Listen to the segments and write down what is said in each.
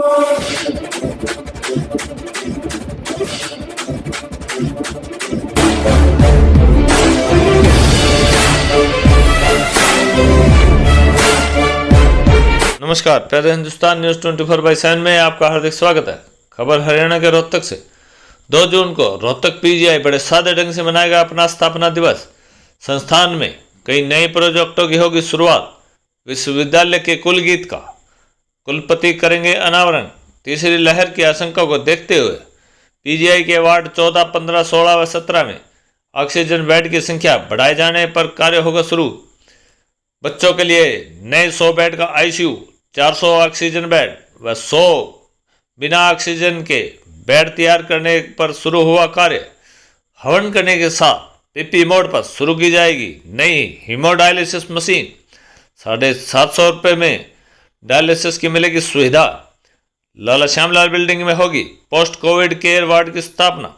नमस्कार, प्यारे हिंदुस्तान न्यूज 24/7 में आपका हार्दिक स्वागत है। खबर हरियाणा के रोहतक से। 2 जून को रोहतक पीजीआई बड़े सादे ढंग से मनाएगा अपना स्थापना दिवस। संस्थान में कई नए प्रोजेक्टों की होगी शुरुआत। विश्वविद्यालय के कुल गीत का कुलपति करेंगे अनावरण। तीसरी लहर की आशंका को देखते हुए पीजीआई के वार्ड 14, 15, 16 व 17 में ऑक्सीजन बेड की संख्या बढ़ाए जाने पर कार्य होगा शुरू। बच्चों के लिए नए 100 बेड का आईसीयू, 400 ऑक्सीजन बेड व 100 बिना ऑक्सीजन के बेड तैयार करने पर शुरू हुआ कार्य। हवन करने के साथ पीपी मोड पर शुरू की जाएगी नई हीमोडायलिसिस मशीन। 750 रुपये में डायलिसिस की मिलेगी सुविधा। लाला श्यामलाल बिल्डिंग में होगी पोस्ट कोविड केयर वार्ड की स्थापना।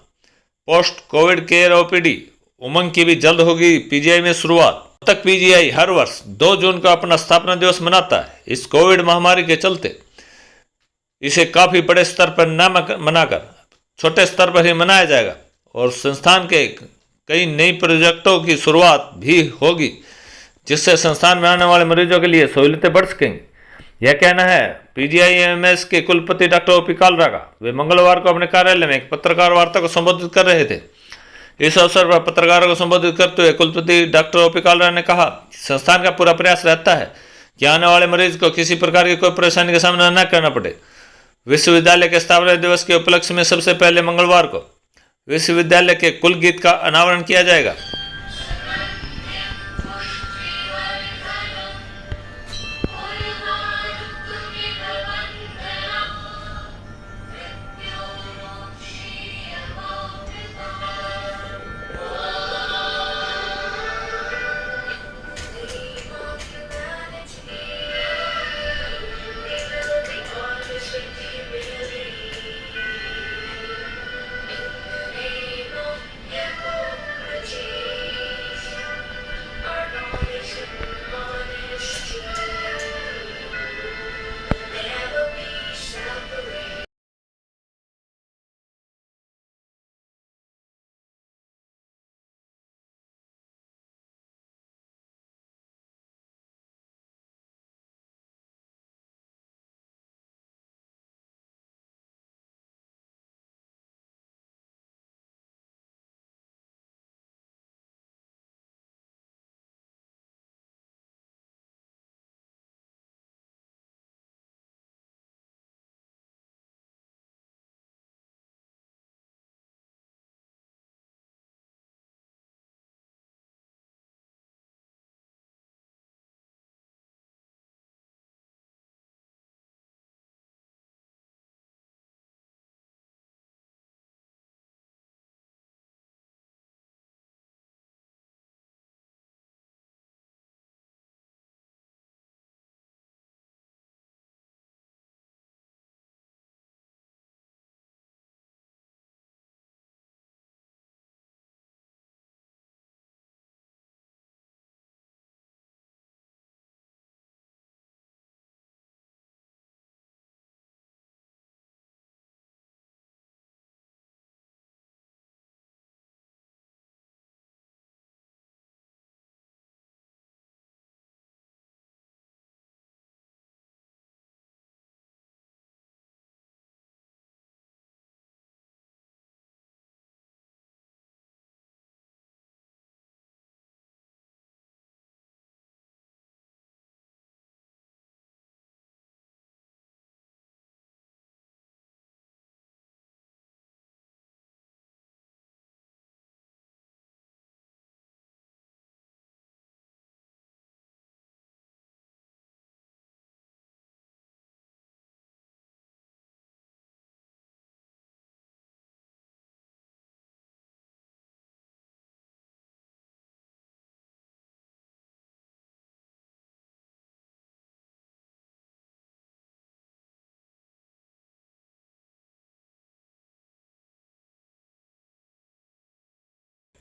पोस्ट कोविड केयर ओपीडी उमंग की भी जल्द होगी पीजीआई में शुरुआत। तक पीजीआई हर वर्ष 2 जून को अपना स्थापना दिवस मनाता है। इस कोविड महामारी के चलते इसे काफी बड़े स्तर पर न मनाकर छोटे स्तर पर ही मनाया जाएगा और संस्थान के कई नई प्रोजेक्टों की शुरुआत भी होगी, जिससे संस्थान में आने वाले मरीजों के लिए सहूलियतें बढ़ सकेंगी। यह कहना है पीजीआईएमएस के कुलपति डॉक्टर ओपी कालरा का। वे मंगलवार को अपने कार्यालय में एक पत्रकार वार्ता को संबोधित कर रहे थे। इस अवसर पर पत्रकारों को संबोधित करते हुए कुलपति डॉक्टर ओपी कालरा ने कहा कि संस्थान का पूरा प्रयास रहता है कि आने वाले मरीज को किसी प्रकार की कोई परेशानी का सामना न करना पड़े। विश्वविद्यालय के स्थापना दिवस के उपलक्ष्य में सबसे पहले मंगलवार को विश्वविद्यालय के कुल गीत का अनावरण किया जाएगा।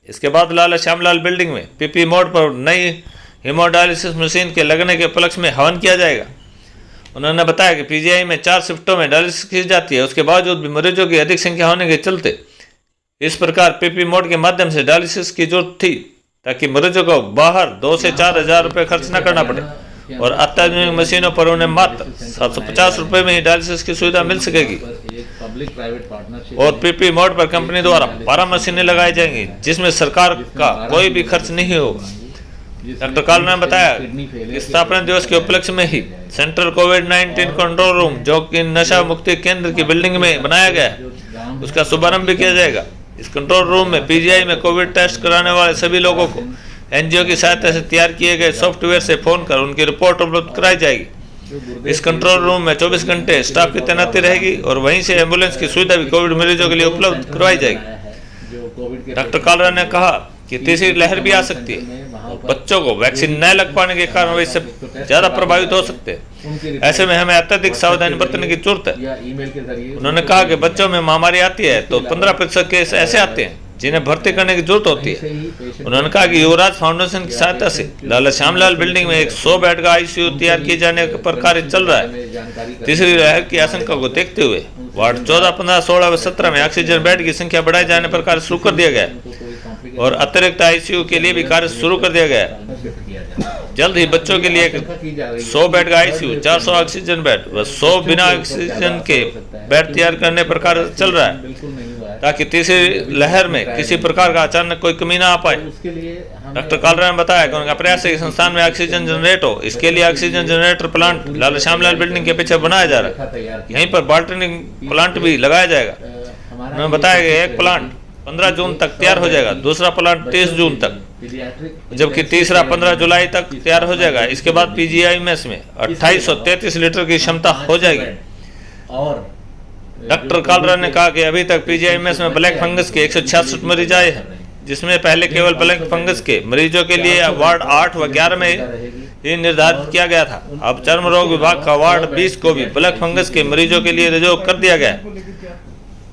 इसके बाद लाला श्यामलाल बिल्डिंग में पीपी मोड पर नई हीमोडायलिसिस मशीन के लगने के उपलक्ष्य में हवन किया जाएगा। उन्होंने बताया कि पीजीआई में 4 शिफ्टों में डायलिसिस की जाती है। उसके बावजूद भी मरीजों की अधिक संख्या होने के चलते इस प्रकार पीपी मोड के माध्यम से डायलिसिस की जरूरत थी, ताकि मरीजों को बाहर 2 से 4 हजार रुपये खर्च न करना पड़े और अत्याधुनिक मशीनों पर उन्हें मात्र 750 रुपये में ही डायलिसिस की सुविधा मिल सकेगी। और पीपी मोड पर कंपनी द्वारा 12 मशीनें लगाई जाएंगी, जिसमें सरकार का कोई भी खर्च नहीं होगा। डॉक्टर कालरा ने बताया कि स्थापना दिवस के उपलक्ष्य में ही सेंट्रल कोविड-19 कंट्रोल रूम, जो कि नशा मुक्ति केंद्र की बिल्डिंग में बनाया गया है, उसका शुभारंभ भी किया जाएगा। इस कंट्रोल रूम में पीजीआई में कोविड टेस्ट कराने वाले सभी लोगों को एनजीओ की सहायता से तैयार किए गए सॉफ्टवेयर से फोन कर उनकी रिपोर्ट उपलब्ध कराई जाएगी। इस कंट्रोल रूम में 24 घंटे स्टाफ की तैनाती रहेगी और वहीं से एम्बुलेंस की सुविधा भी कोविड मरीजों के लिए उपलब्ध करवाई जाएगी। डॉक्टर कालरा ने कहा कि तीसरी लहर भी आ सकती है और बच्चों को वैक्सीन न लग पाने के कारण वे इससे ज्यादा प्रभावित हो सकते हैं। ऐसे में हमें अत्यधिक सावधानी बरतने की जरूरत है। उन्होंने कहा कि बच्चों में महामारी आती है तो 15% केस ऐसे आते हैं जिन्हें भर्ती करने की जरूरत होती है। उन्होंने कहा कि युवराज फाउंडेशन की सहायता से लाला श्यामलाल बिल्डिंग में एक 100 बेड का आईसीयू तैयार किए जाने पर कार्य चल रहा है। तीसरी लहर की आशंका को देखते हुए वार्ड 14, 15, 16 व 17 में ऑक्सीजन बेड की संख्या बढ़ाए जाने पर कार्य शुरू कर दिया गया है और अतिरिक्त आईसीयू के लिए भी कार्य शुरू कर दिया गया है। जल्द ही बच्चों के लिए 100 बेड का आईसीयू, 400 ऑक्सीजन बेड व 100 बिना ऑक्सीजन के बेड तैयार करने पर कार्य चल रहा है, ताकि तीसरी लहर में किसी प्रकार का अचानक कोई कमी ना आ पाए। डॉक्टर कालरा ने बताया कि उनका प्रयास है कि संस्थान में ऑक्सीजन जनरेट हो। इसके लिए ऑक्सीजन जनरेटर प्लांट लाला श्यामलाल बिल्डिंग के पीछे बनाया जा रहा है। यहीं पर बाल्टनिंग प्लांट भी लगाया जाएगा। उन्होंने बताया कि एक प्लांट 15 जून तक तैयार हो जाएगा, दूसरा प्लांट 30 जून तक, जबकि तीसरा 15 जुलाई तक तैयार हो जाएगा। इसके बाद पीजीआईएमएस में 2833 लीटर की क्षमता हो जाएगी। और डॉक्टर कालरा ने कहा कि अभी तक पीजीआईएमएस में ब्लैक फंगस के 166 मरीज आए हैं, जिसमें पहले केवल ब्लैक फंगस के मरीजों के लिए वार्ड 8 व 11 में ही निर्धारित किया गया था। अब चर्म रोग विभाग का वार्ड 20 को भी ब्लैक फंगस के मरीजों के लिए रिजर्व कर दिया गया है।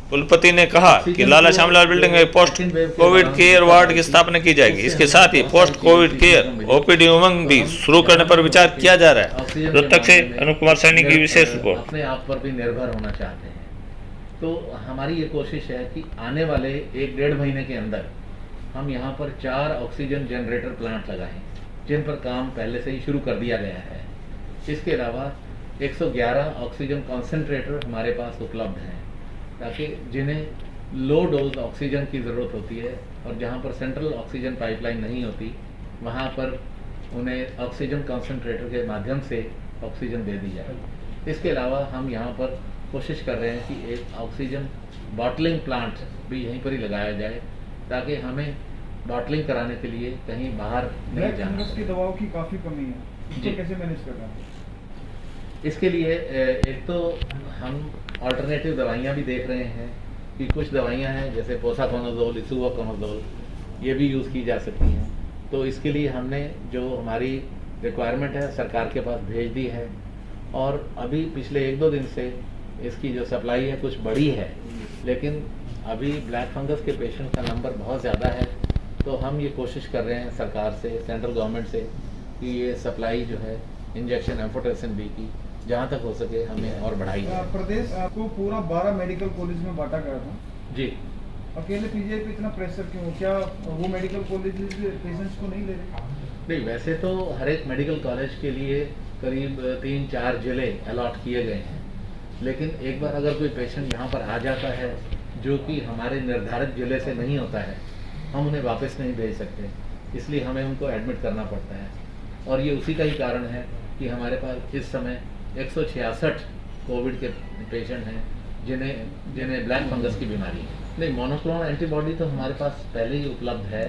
कुलपति ने कहा कि लाला श्यामलाल बिल्डिंग में पोस्ट कोविड केयर वार्ड की स्थापना की जाएगी। इसके साथ ही पोस्ट कोविड केयर ओपीडी उमंग भी शुरू करने पर विचार किया जा रहा है। रोहतक से अनुप कुमार सैनी की विशेष रिपोर्ट। अपने आप पर भी निर्भर होना चाहते हैं, तो हमारी ये कोशिश है कि आने वाले 1-1.5 महीने के अंदर हम यहाँ पर 4 ऑक्सीजन जनरेटर प्लांट लगाएं, जिन पर काम पहले से ही शुरू कर दिया गया है। इसके अलावा 111 ऑक्सीजन कॉन्सेंट्रेटर हमारे पास उपलब्ध हैं, ताकि जिन्हें लो डोज ऑक्सीजन की ज़रूरत होती है और जहाँ पर सेंट्रल ऑक्सीजन पाइपलाइन नहीं होती, वहाँ पर उन्हें ऑक्सीजन कॉन्सेंट्रेटर के माध्यम से ऑक्सीजन दे दी जाए। इसके अलावा हम यहाँ पर कोशिश कर रहे हैं कि एक ऑक्सीजन बॉटलिंग प्लांट भी यहीं पर ही लगाया जाए, ताकि हमें बॉटलिंग कराने के लिए कहीं बाहर नहीं जाना। की दवाओं की काफ़ी कमी है, जी कैसे मैनेज कर रहे हैं? इसके लिए एक तो हम अल्टरनेटिव दवाइयाँ भी देख रहे हैं कि कुछ दवाइयाँ हैं जैसे पोसाकोनाजोल, इसुवाकोनाजोल, ये भी यूज़ की जा सकती हैं। तो इसके लिए हमने जो हमारी रिक्वायरमेंट है सरकार के पास भेज दी है, और अभी पिछले 1-2 दिन से इसकी जो सप्लाई है कुछ बढ़ी है, लेकिन अभी ब्लैक फंगस के पेशेंट का नंबर बहुत ज़्यादा है। तो हम ये कोशिश कर रहे हैं सरकार से, सेंट्रल गवर्नमेंट से, कि ये सप्लाई जो है इंजेक्शन एम्फोटेरिसिन बी की जहाँ तक हो सके हमें और बढ़ाई जाए। प्रदेश आपको पूरा 12 मेडिकल कॉलेज में बांटा गया था जी। अकेले पीजीआई पे इतना प्रेशर क्यों? क्या वो मेडिकल कॉलेज पेशेंट्स को नहीं ले रहे? नहीं, वैसे तो हर एक मेडिकल कॉलेज के लिए करीब 3-4 जिले अलॉट किए गए हैं, लेकिन एक बार अगर कोई पेशेंट यहाँ पर आ जाता है जो कि हमारे निर्धारित जिले से नहीं होता है, हम उन्हें वापस नहीं भेज सकते, इसलिए हमें उनको एडमिट करना पड़ता है। और ये उसी का ही कारण है कि हमारे पास इस समय 166 कोविड के पेशेंट हैं जिन्हें ब्लैक फंगस की बीमारी है। नहीं, मोनोक्लोनल एंटीबॉडी तो हमारे पास पहले ही उपलब्ध है,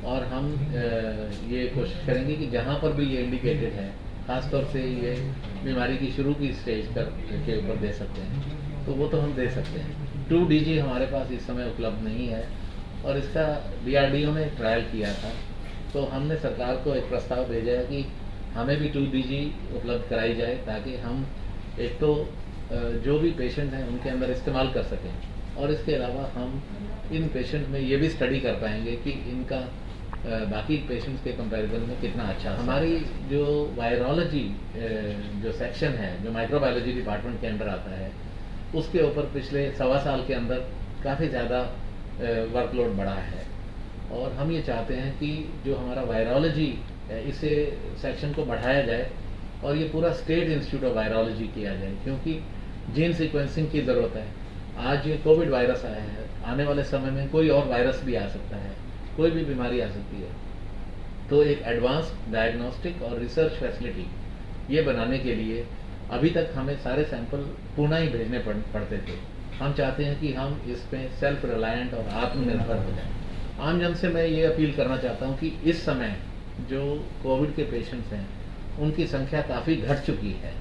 और हम ये कोशिश करेंगे कि जहाँ पर भी ये इंडिकेटेड है, ख़ासतौर से ये बीमारी की शुरू की स्टेज के ऊपर दे सकते हैं, तो वो तो हम दे सकते हैं। 2DG हमारे पास इस समय उपलब्ध नहीं है, और इसका DRDO ने ट्रायल किया था, तो हमने सरकार को एक प्रस्ताव भेजा है कि हमें भी 2DG उपलब्ध कराई जाए, ताकि हम एक तो जो भी पेशेंट हैं उनके अंदर इस्तेमाल कर सकें, और इसके अलावा हम इन पेशेंट में ये भी स्टडी कर पाएंगे कि इनका बाकी पेशेंट्स के कंपैरिजन में कितना अच्छा हमारी जो वायरोलॉजी जो सेक्शन है जो माइक्रोबायोलॉजी डिपार्टमेंट के अंडर आता है उसके ऊपर पिछले 1.25 साल के अंदर काफ़ी ज़्यादा वर्कलोड बढ़ा है और हम ये चाहते हैं कि जो हमारा वायरोलॉजी इसे सेक्शन को बढ़ाया जाए और ये पूरा स्टेट इंस्टीट्यूट ऑफ वायरोलॉजी किया जाए क्योंकि जीन सीक्वेंसिंग की ज़रूरत है। आज ये कोविड वायरस आया है, आने वाले समय में कोई और वायरस भी आ सकता है, कोई भी बीमारी आ सकती है, तो एक एडवांस डायग्नोस्टिक और रिसर्च फैसिलिटी ये बनाने के लिए अभी तक हमें सारे सैंपल पुणे ही भेजने पड़ते थे। हम चाहते हैं कि हम इस पे सेल्फ रिलायंट और आत्मनिर्भर हो जाएं। आम जन से मैं ये अपील करना चाहता हूँ कि इस समय जो कोविड के पेशेंट्स हैं उनकी संख्या काफ़ी घट चुकी है,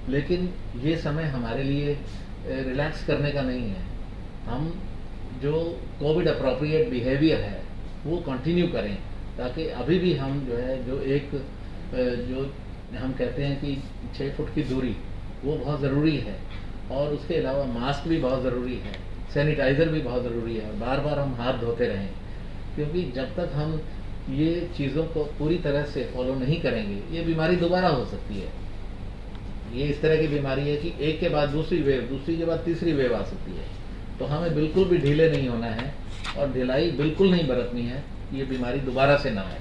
लेकिन ये समय हमारे लिए रिलैक्स करने का नहीं है। हम जो कोविड अप्रोप्रिएट बिहेवियर है वो कंटिन्यू करें ताकि अभी भी हम जो है जो हम कहते हैं कि 6 फुट की दूरी वो बहुत ज़रूरी है और उसके अलावा मास्क भी बहुत ज़रूरी है, सैनिटाइज़र भी बहुत ज़रूरी है और बार बार हम हाथ धोते रहें क्योंकि जब तक हम ये चीज़ों को पूरी तरह से फॉलो नहीं करेंगे ये बीमारी दोबारा हो सकती है। ये इस तरह की बीमारी है कि एक के बाद दूसरी वेव, दूसरी के बाद तीसरी वेव आ सकती है, तो हमें बिल्कुल भी ढीले नहीं होना है और ढिलाई बिल्कुल नहीं बरतनी है, ये बीमारी दोबारा से ना आए।